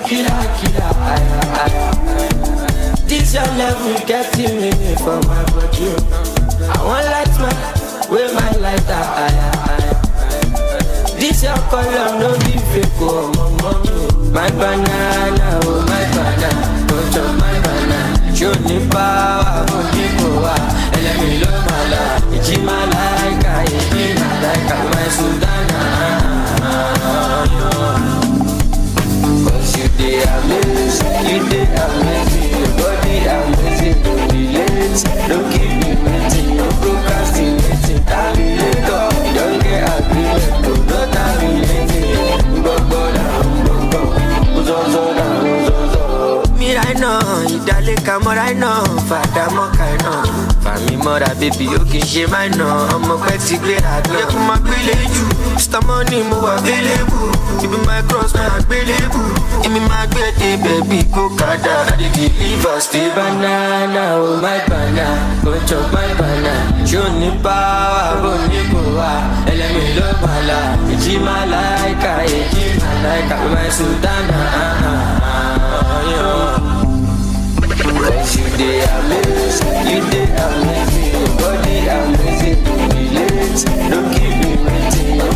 killer, killer, This your level getting me for my body. I want light man, with my lighter, This your color, no be fake, oh, mommy. My banana, oh, my banana, don't chop my banana. Show me power, oh, people, and let me love my life. It's my like, it's my like, my Sudana. Cause you dey amazing, you dey amazing. Your body amazing, don't be late. Don't keep me waiting, no procrastinating. Terminator, you don't get agreement, no terminating. Go down, uzozo down, uzozo. Me right now, idale kamo right now. Fada mo kai now. Fami mora baby, you can share my now. I'm a petty great heart, yeah, come on, you. Mr. Money, mo available. You be my cross, my available. Give me my baby, baby, go kada. I deliver, stay banana, oh my banana. Go chop my banana. Show me power, go nipoa. And let me love my life. It's my like, my Sultana. Cause you dey amazing, you dey amazing. Your body amazing, don't be late. Don't keep me waiting, no